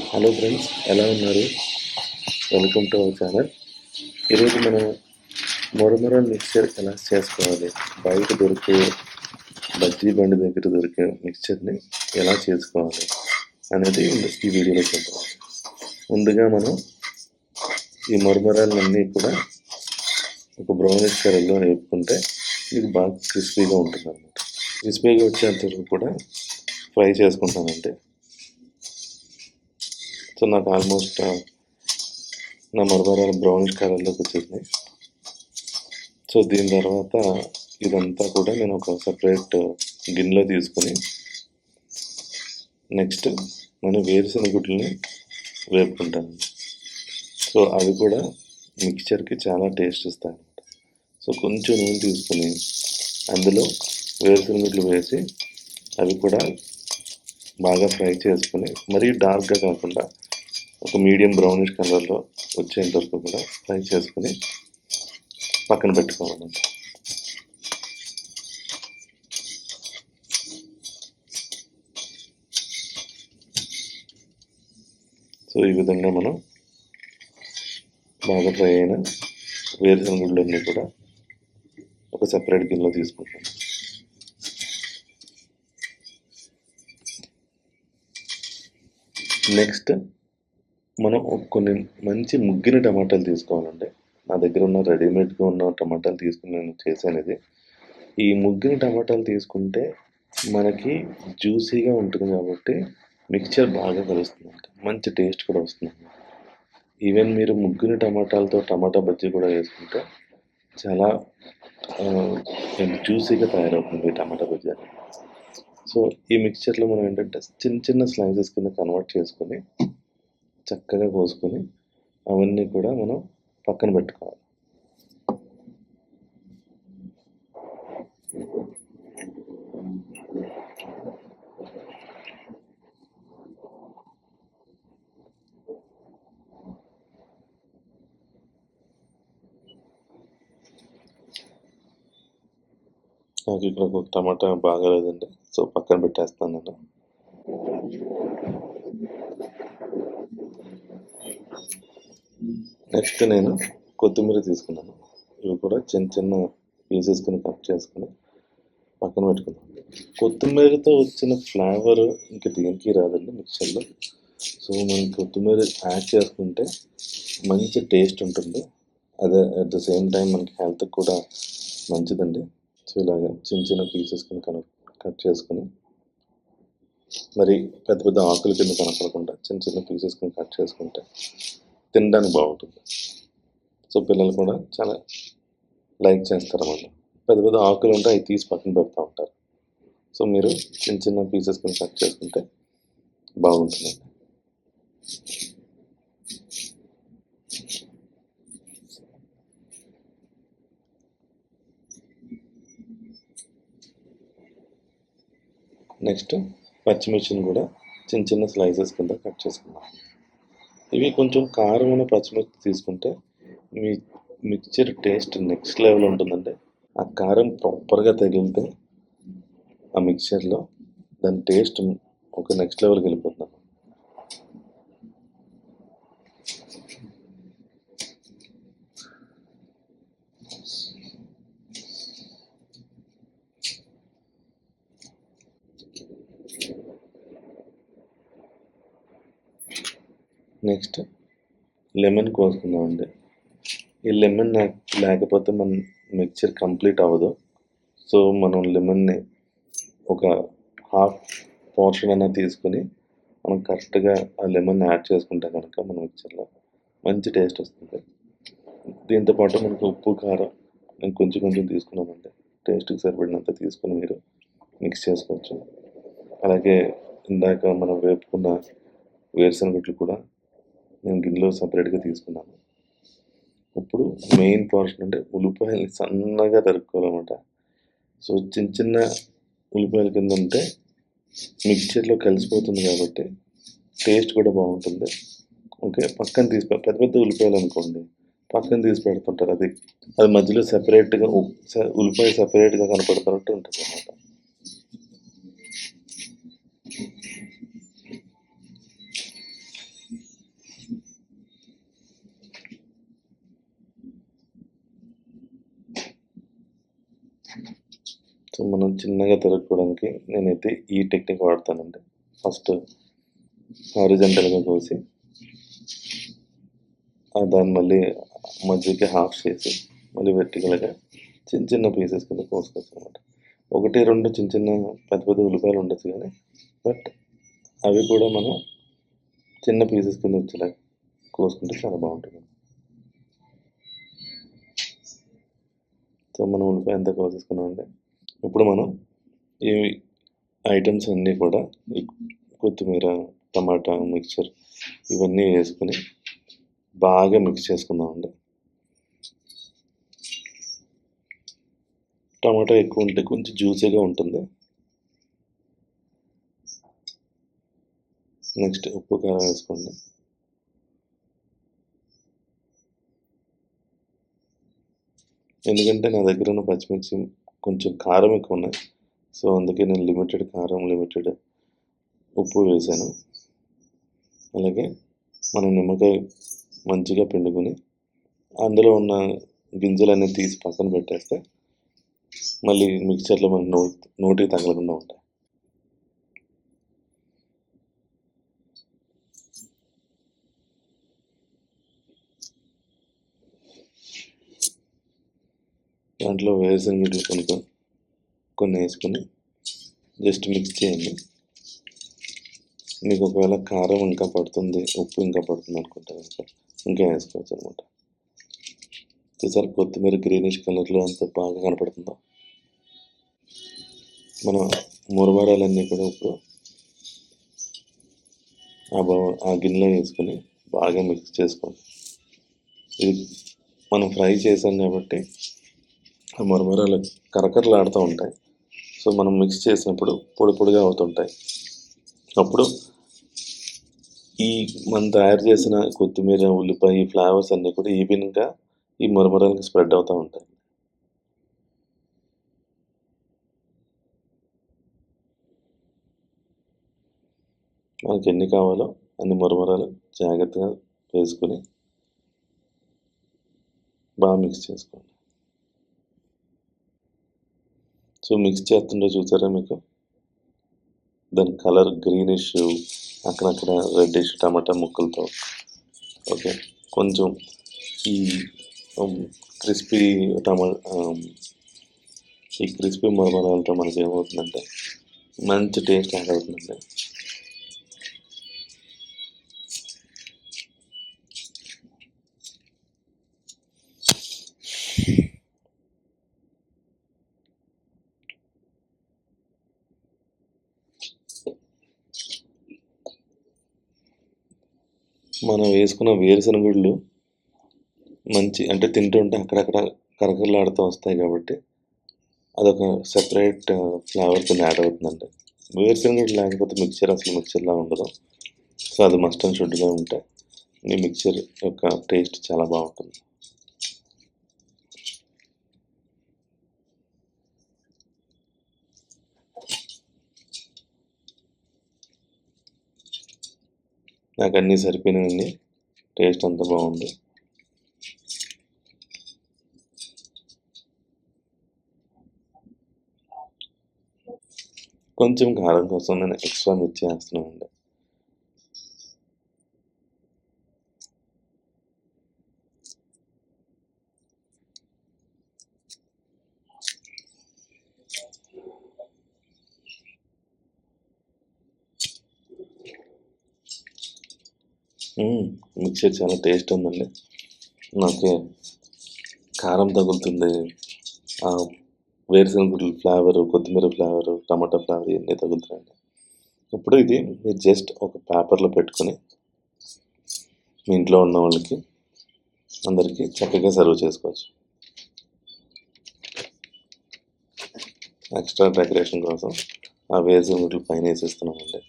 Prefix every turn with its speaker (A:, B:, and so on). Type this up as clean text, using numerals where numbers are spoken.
A: Hello friends, ఎలా ఉన్నారు? Welcome to our channel. ఈరోజు మనం మొరమొర మిక్చర్ ఎలా చేసుకోవాలి, బయట దొరికే బజ్జీ బండి దగ్గర దొరికే మిక్చర్ని ఎలా చేసుకోవాలి అనేది ఈ వీడియోలో చూద్దాం. ముందుగా మనం ఈ మొరమొరాలన్నీ కూడా ఒక బ్రౌనిష్ కలర్లో వేపుకుంటే ఇది బాగా క్రిస్పీగా ఉంటుంది అన్నమాట. క్రిస్పీగా వచ్చేంత వరకు కూడా ఫ్రై చేసుకుంటానంటే. సో నాకు ఆల్మోస్ట్ నా మరమరాలు బ్రౌనిష్ కలర్లోకి వచ్చేసినాయి. సో దీని తర్వాత ఇదంతా కూడా నేను ఒక సపరేట్ గిన్నెలో తీసుకొని నెక్స్ట్ నేను వేరుశనగ గుడ్లని వేపుకుంటాను. సో అవి కూడా మిక్చర్కి చాలా టేస్ట్ ఇస్తాయి అన్నమాట. సో కొంచెం నూనె తీసుకొని అందులో వేరుశనగ గుడ్లు వేసి అవి కూడా బాగా ఫ్రై చేసుకొని, మరీ డార్క్గా కాకుండా ఒక మీడియం బ్రౌనిష్ కలర్లో వచ్చేంత వరకు కూడా ఫ్రై చేసుకొని పక్కన పెట్టుకోవాలన్నమాట. సో ఈ విధంగా మనం బాగా ఫ్రై అయిన వేరుశనగ గుడ్లన్నీ కూడా ఒక సెపరేట్ గిన్నెలో తీసుకుంటాం. నెక్స్ట్ మనం కొన్ని మంచి ముగ్గిన టమాటాలు తీసుకోవాలండి. నా దగ్గర ఉన్న రెడీమేడ్గా ఉన్న టమాటాలు తీసుకుని నేను చేశాను ఇది. ఈ ముగ్గిన టమాటాలు తీసుకుంటే మనకి జ్యూసీగా ఉంటుంది కాబట్టి మిక్చర్ బాగా కలుస్తుంది, మంచి టేస్ట్ కూడా వస్తుంది. ఈవెన్ మీరు ముగ్గిన టమాటాలతో టమాటా బజ్జీ కూడా వేసుకుంటే చాలా జ్యూసీగా తయారవుతుంది టమాటా బజ్జీ. సో ఈ మిక్చర్లో మనం ఏంటంటే చిన్న చిన్న స్లైసెస్ కింద కన్వర్ట్ చేసుకొని చక్కగా కోసుకొని అవన్నీ కూడా మనం పక్కన పెట్టుకోవాలి. నాకు ఇక్కడ ఒక టమాటా బాగాలేదండి, సో పక్కన పెట్టేస్తాను నేను. నెక్స్ట్ నేను కొత్తిమీర తీసుకున్నాను. ఇవి కూడా చిన్న చిన్న పీసెస్ని కట్ చేసుకుని పక్కన పెట్టుకున్నాను. కొత్తిమీరతో వచ్చిన ఫ్లేవర్ ఇంకా దేనికి రాదండి మిక్చర్లో. సో మనం కొత్తిమీర యాడ్ చేసుకుంటే మంచి టేస్ట్ ఉంటుంది. అదే అట్ ద సేమ్ టైం మనకి హెల్త్కి కూడా మంచిదండి. సో ఇలాగా చిన్న చిన్న పీసెస్ని కట్ చేసుకుని, మరి పెద్ద పెద్ద ఆకుల కింద కనపడకుండా చిన్న చిన్న పీసెస్ని కట్ చేసుకుంటే తినడానికి బాగుంటుంది. సో పిల్లలు కూడా చాలా లైక్ చేస్తారు అన్నమాట. పెద్ద పెద్ద ఆకులు ఉంటే అవి తీసి పక్కన పెడతా ఉంటారు. సో మీరు చిన్న చిన్న పీసెస్ని కట్ చేసుకుంటే బాగుంటుందండి. నెక్స్ట్ పచ్చిమిర్చిని కూడా చిన్న చిన్న స్లైసెస్ కింద కట్ చేసుకున్నాం. ఇవి కొంచెం కారమైన పచ్చిమిర్చి తీసుకుంటే మీ మిక్చర్ టేస్ట్ నెక్స్ట్ లెవెల్ ఉంటుందండి. ఆ కారం ప్రాపర్గా తగిలితే ఆ మిక్చర్లో దాని టేస్ట్ ఒక నెక్స్ట్ లెవెల్కి వెళ్ళిపోతుంది. నెక్స్ట్ లెమన్ కోసుకుందామండి. ఈ లెమన్ లేకపోతే మన మిక్చర్ కంప్లీట్ అవ్వదు. సో మనం లెమన్ని ఒక హాఫ్ పోర్షన్ అయినా తీసుకొని మనం కరెక్ట్గా ఆ లెమన్ యాడ్ చేసుకుంటే కనుక మన మిక్చర్లో మంచి టేస్ట్ వస్తుంది. దీంతోపాటు మనకు ఉప్పు కారం నేను కొంచెం కొంచెం తీసుకున్నామండి. టేస్ట్కి సరిపడినంత తీసుకుని మీరు మిక్స్ చేసుకోవచ్చు. అలాగే ఇందాక మనం వేపుకున్న వేరుశనగలు కూడా నేను గిన్నెలో సపరేట్గా తీసుకున్నాను. ఇప్పుడు మెయిన్ పోర్షన్ అంటే ఉల్లిపాయలు సన్నగా తరుక్కోవాలన్నమాట. సో చిన్న చిన్న ఉల్లిపాయల కింద ఉంటే మిక్చర్లో కలిసిపోతుంది కాబట్టి టేస్ట్ కూడా బాగుంటుంది. ఓకే, పక్కన తీసి పెద్ద పెద్ద ఉల్లిపాయలు అనుకోండి పక్కన తీసి పెడుతుంటారు. అది మధ్యలో సెపరేట్గా ఉల్లిపాయ సెపరేట్గా కనపడుతున్నట్టు ఉంటుంది అన్నమాట. సో మనం చిన్నగా తరుక్కోవడానికి నేనైతే ఈ టెక్నిక్ వాడతానండి. ఫస్ట్ హారిజంటల్గా కోసి దాన్ని మళ్ళీ మధ్యకి హాఫ్ చేసి మళ్ళీ వెర్టికల్గా చిన్న చిన్న పీసెస్ కింద కోసుకోవచ్చు అనమాట. 1, 2 చిన్న చిన్న పెద్ద పెద్ద ఉల్లిపాయలు ఉండొచ్చు కానీ బట్ అవి కూడా మనం చిన్న పీసెస్ కింద వచ్చేలా కోసుకుంటే చాలా బాగుంటుంది. సో మనం ఉల్లిపాయ అంతా కోసేసుకున్నామండి. ఇప్పుడు మనం ఈ ఐటమ్స్ అన్నీ కూడా ఈ కొత్తిమీర, టమాటా మిక్చర్ ఇవన్నీ వేసుకొని బాగా మిక్స్ చేసుకుందామండి. టమాటా ఎక్కువ ఉంటే కొంచెం జ్యూసీగా ఉంటుంది. నెక్స్ట్ ఉప్పు, కారం వేసుకోండి. ఎందుకంటే నా దగ్గర ఉన్న పచ్చిమిర్చి కొంచెం కారం ఎక్కువ ఉన్నాయి. సో అందుకే నేను లిమిటెడ్ కారం, లిమిటెడ్ ఉప్పు వేసాను. అలాగే మనం నిమ్మకాయ మంచిగా పిండుకొని అందులో ఉన్న గింజలన్నీ తీసి పక్కన పెట్టేస్తే మళ్ళీ మిక్చర్లో మన నోటికి తగలకుండా ఉంటాయి. దాంట్లో వేరుశనగ కొన్ని వేసుకొని జస్ట్ మిక్స్ చేయండి. మీకు ఒకవేళ కారం ఇంకా పడుతుంది, ఉప్పు ఇంకా పడుతుంది అనుకుంటే కనుక ఇంకా వేసుకోవచ్చు అనమాట. చూసారు కొత్తిమీర గ్రీనిష్ కలర్లో అంత బాగా కనపడుతుందో. మన మురమరాలన్నీ కూడా ఇప్పుడు ఆ గిన్నెలో వేసుకొని బాగా మిక్స్ చేసుకోండి. ఇది మనం ఫ్రై చేసాం కాబట్టి ఆ మురమరాలు కరకరలాడుతూ ఉంటాయి. సో మనం మిక్స్ చేసినప్పుడు పొడి పొడిగా అవుతుంటాయి. అప్పుడు ఈ మనం తయారు చేసిన కొత్తిమీర, ఉల్లిపాయ ఫ్లేవర్స్ అన్నీ కూడా ఈవెన్గా ఈ మురమరాలకి స్ప్రెడ్ అవుతూ ఉంటాయి. మనకి ఎన్ని కావాలో అన్ని మురమరాలు జాగ్రత్తగా వేసుకొని బాగా మిక్స్ చేసుకోండి. సో మిక్స్ చేస్తుంటే చూసారా మీకు దాని కలర్ గ్రీనిష్, అక్కడక్కడ రెడ్డిష్ టమాటా ముక్కలతో. ఓకే, కొంచెం ఈ క్రిస్పీ ఈ క్రిస్పీ మురమరాలతో మనకి ఏమవుతుందంటే మంచి టేస్ట్ యాడ్ అవుతుందండి. మనం వేసుకున్న వేరుశనగుళ్ళు మంచి అంటే తింటుంటే అక్కడక్కడ కరకరలాడుతూ వస్తాయి కాబట్టి అదొక సెపరేట్ ఫ్లేవర్ కింద యాడ్ అవుతుందండి. వేరుశనగుళ్ళు లేకపోతే మిక్చర్ అసలు మిక్చర్లా ఉండదు. సో అది మస్ట్ అండ్ షుడ్గా ఉంటే ఈ మిక్చర్ యొక్క టేస్ట్ చాలా బాగుంటుంది. నాకు అన్నీ సరిపోయినాయండి. టేస్ట్ అంతా బాగుంది. కొంచెం కారం కోసం నేను ఎక్స్ట్రా మిర్చి వేస్తున్నానండి. మిక్చర్ చాలా టేస్ట్ ఉందండి. నాకు కారం తగులుతుంది, వేరుశనగ ఫ్లేవరు, కొత్తిమీర ఫ్లేవరు, టమాటా ఫ్లేవర్ ఇవన్నీ తగులుతున్నాయండి. ఇప్పుడు ఇది మీరు జస్ట్ ఒక పేపర్లో పెట్టుకొని మీ ఇంట్లో ఉన్న వాళ్ళకి అందరికీ చక్కగా సర్వ్ చేసుకోవచ్చు. ఎక్స్ట్రా డెకరేషన్ కోసం ఆ వేరుశనగ పైన వేసేస్తున్నామండి.